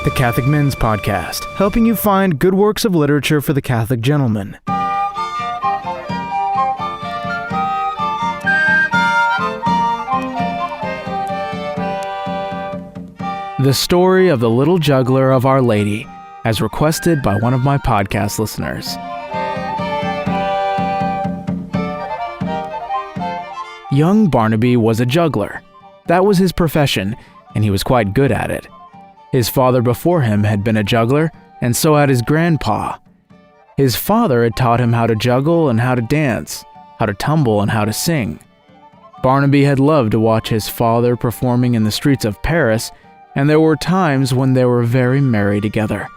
the Catholic Men's Podcast, helping you find good works of literature for the Catholic gentleman. The story of the little juggler of Our Lady, as requested by one of my podcast listeners. Young Barnaby was a juggler. That was his profession, and he was quite good at it. His father before him had been a juggler, and so had his grandpa. His father had taught him how to juggle and how to dance, how to tumble and how to sing. Barnaby had loved to watch his father performing in the streets of Paris, and there were times when they were very merry together.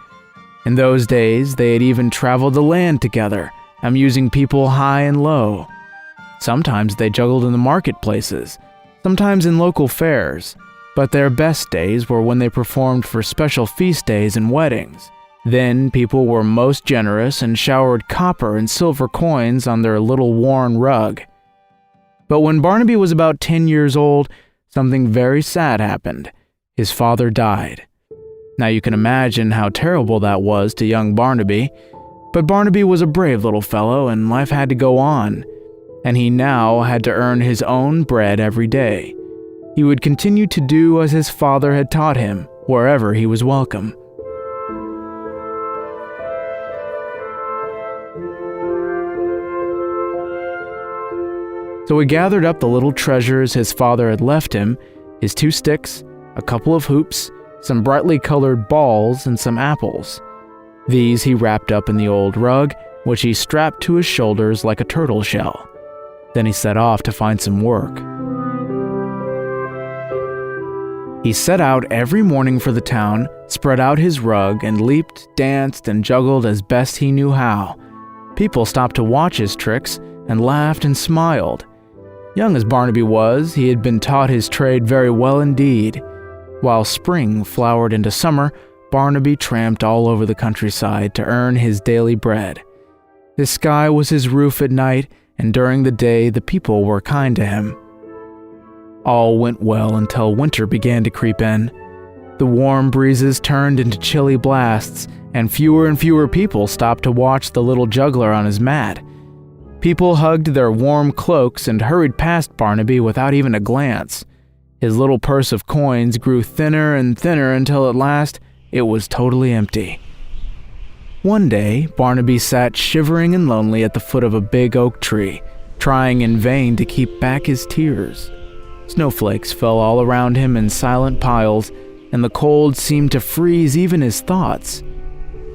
In those days, they had even traveled the land together, amusing people high and low. Sometimes they juggled in the marketplaces, sometimes in local fairs, but their best days were when they performed for special feast days and weddings. Then people were most generous and showered copper and silver coins on their little worn rug. But when Barnaby was about 10 years old, something very sad happened. His father died. Now you can imagine how terrible that was to young Barnaby, but Barnaby was a brave little fellow and life had to go on, and he now had to earn his own bread every day. He would continue to do as his father had taught him, wherever he was welcome. So he gathered up the little treasures his father had left him, his 2 sticks, a couple of hoops, some brightly colored balls, and some apples. These he wrapped up in the old rug, which he strapped to his shoulders like a turtle shell. Then he set off to find some work. He set out every morning for the town, spread out his rug, and leaped, danced, and juggled as best he knew how. People stopped to watch his tricks and laughed and smiled. Young as Barnaby was, he had been taught his trade very well indeed. While spring flowered into summer, Barnaby tramped all over the countryside to earn his daily bread. The sky was his roof at night, and during the day the people were kind to him. All went well until winter began to creep in. The warm breezes turned into chilly blasts, and fewer people stopped to watch the little juggler on his mat. People hugged their warm cloaks and hurried past Barnaby without even a glance. His little purse of coins grew thinner and thinner until at last it was totally empty. One day, Barnaby sat shivering and lonely at the foot of a big oak tree, trying in vain to keep back his tears. Snowflakes fell all around him in silent piles, and the cold seemed to freeze even his thoughts.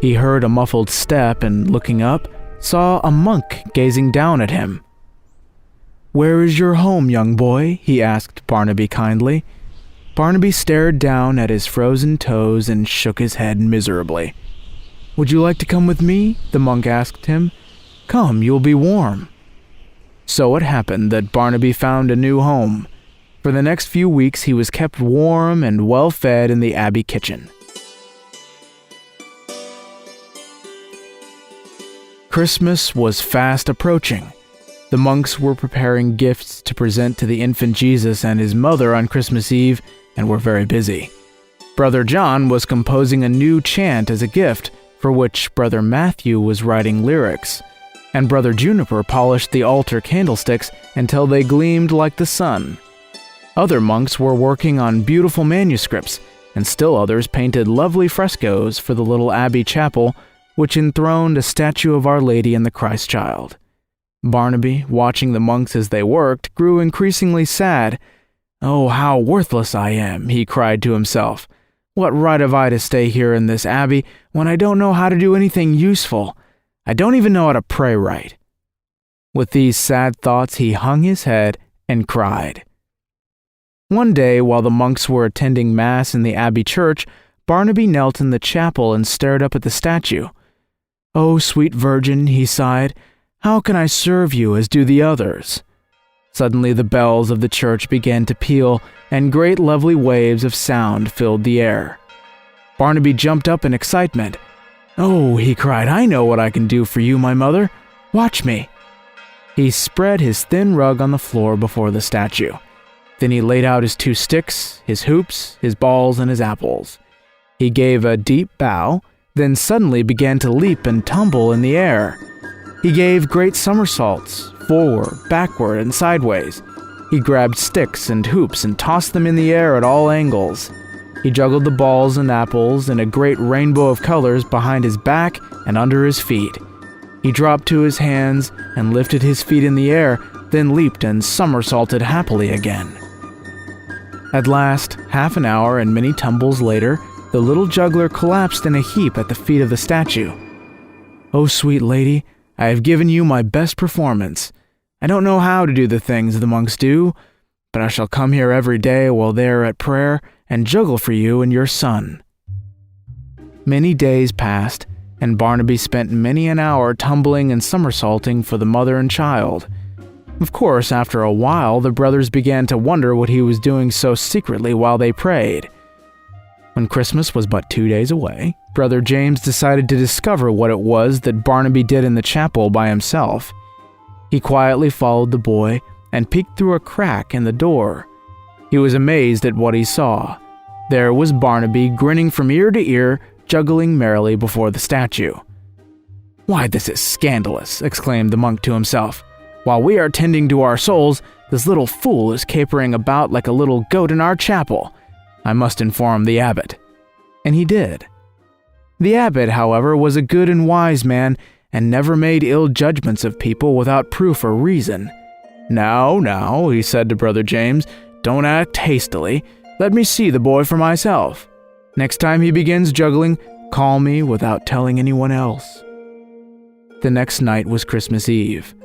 He heard a muffled step and, looking up, saw a monk gazing down at him. "Where is your home, young boy?" he asked Barnaby kindly. Barnaby stared down at his frozen toes and shook his head miserably. "Would you like to come with me?" the monk asked him. "Come, you'll be warm." So it happened that Barnaby found a new home. For the next few weeks he was kept warm and well fed in the abbey kitchen. Christmas was fast approaching. The monks were preparing gifts to present to the infant Jesus and his mother on Christmas Eve and were very busy. Brother John was composing a new chant as a gift, for which Brother Matthew was writing lyrics, and Brother Juniper polished the altar candlesticks until they gleamed like the sun. Other monks were working on beautiful manuscripts, and still others painted lovely frescoes for the little abbey chapel, which enthroned a statue of Our Lady and the Christ Child. Barnaby, watching the monks as they worked, grew increasingly sad. "Oh, how worthless I am," he cried to himself. "What right have I to stay here in this abbey when I don't know how to do anything useful? I don't even know how to pray right." With these sad thoughts, he hung his head and cried. One day, while the monks were attending Mass in the abbey church, Barnaby knelt in the chapel and stared up at the statue. "Oh, sweet Virgin," he sighed, "how can I serve you as do the others?" Suddenly the bells of the church began to peal, and great lovely waves of sound filled the air. Barnaby jumped up in excitement. "Oh," he cried, "I know what I can do for you, my mother. Watch me." He spread his thin rug on the floor before the statue. Then he laid out his 2 sticks, his hoops, his balls, and his apples. He gave a deep bow, then suddenly began to leap and tumble in the air. He gave great somersaults, forward, backward, and sideways. He grabbed sticks and hoops and tossed them in the air at all angles. He juggled the balls and apples in a great rainbow of colors behind his back and under his feet. He dropped to his hands and lifted his feet in the air, then leaped and somersaulted happily again. At last, half an hour and many tumbles later, the little juggler collapsed in a heap at the feet of the statue. "Oh, sweet lady, I have given you my best performance. I don't know how to do the things the monks do, but I shall come here every day while they are at prayer and juggle for you and your son." Many days passed, and Barnaby spent many an hour tumbling and somersaulting for the mother and child. Of course, after a while, the brothers began to wonder what he was doing so secretly while they prayed. When Christmas was but 2 days away, Brother James decided to discover what it was that Barnaby did in the chapel by himself. He quietly followed the boy and peeked through a crack in the door. He was amazed at what he saw. There was Barnaby, grinning from ear to ear, juggling merrily before the statue. "Why, this is scandalous," exclaimed the monk to himself. "While we are tending to our souls, this little fool is capering about like a little goat in our chapel. I must inform the abbot." And he did. The abbot, however, was a good and wise man, and never made ill judgments of people without proof or reason. Now, he said to Brother James, "don't act hastily. Let me see the boy for myself. Next time he begins juggling, call me without telling anyone else." The next night was Christmas Eve.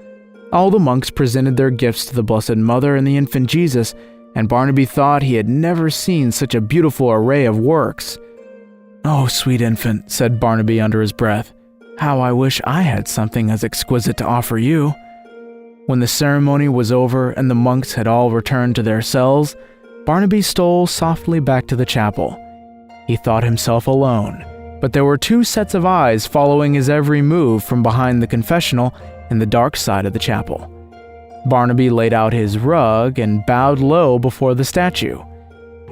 All the monks presented their gifts to the Blessed Mother and the infant Jesus, and Barnaby thought he had never seen such a beautiful array of works. "Oh, sweet infant," said Barnaby under his breath, "how I wish I had something as exquisite to offer you." When the ceremony was over and the monks had all returned to their cells, Barnaby stole softly back to the chapel. He thought himself alone, but there were 2 sets of eyes following his every move from behind the confessional in the dark side of the chapel. Barnaby laid out his rug and bowed low before the statue.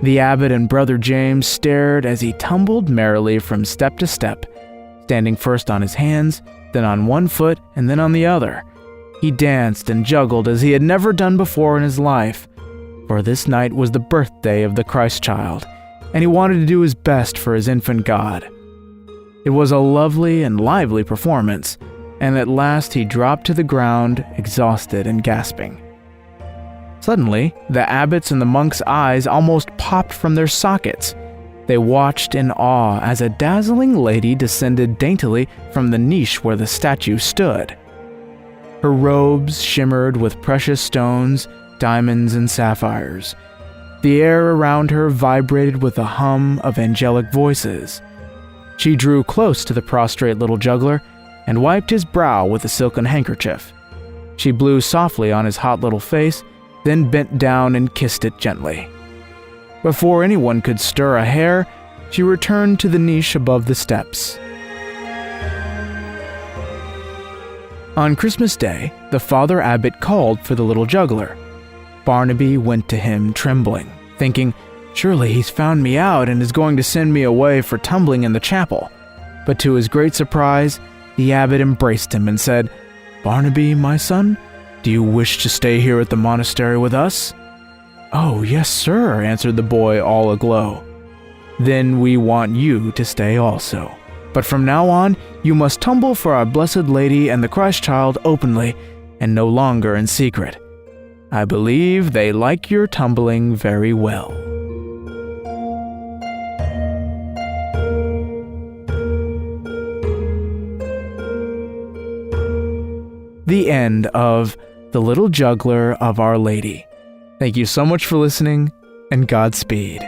The abbot and Brother James stared as he tumbled merrily from step to step, standing first on his hands, then on one foot, and then on the other. He danced and juggled as he had never done before in his life, for this night was the birthday of the Christ child, and he wanted to do his best for his infant God. It was a lovely and lively performance, and at last he dropped to the ground, exhausted and gasping. Suddenly, the abbot's and the monk's eyes almost popped from their sockets. They watched in awe as a dazzling lady descended daintily from the niche where the statue stood. Her robes shimmered with precious stones, diamonds, and sapphires. The air around her vibrated with a hum of angelic voices. She drew close to the prostrate little juggler and wiped his brow with a silken handkerchief. She blew softly on his hot little face, then bent down and kissed it gently. Before anyone could stir a hair, she returned to the niche above the steps. On Christmas Day, the Father Abbot called for the little juggler. Barnaby went to him trembling, thinking, "Surely he's found me out and is going to send me away for tumbling in the chapel." But to his great surprise, the abbot embraced him and said, "Barnaby, my son, do you wish to stay here at the monastery with us?" "Oh, yes, sir," answered the boy, all aglow. "Then we want you to stay also. But from now on, you must tumble for our Blessed Lady and the Christ child openly, and no longer in secret. I believe they like your tumbling very well." The end of The Little Juggler of Our Lady. Thank you so much for listening, and Godspeed.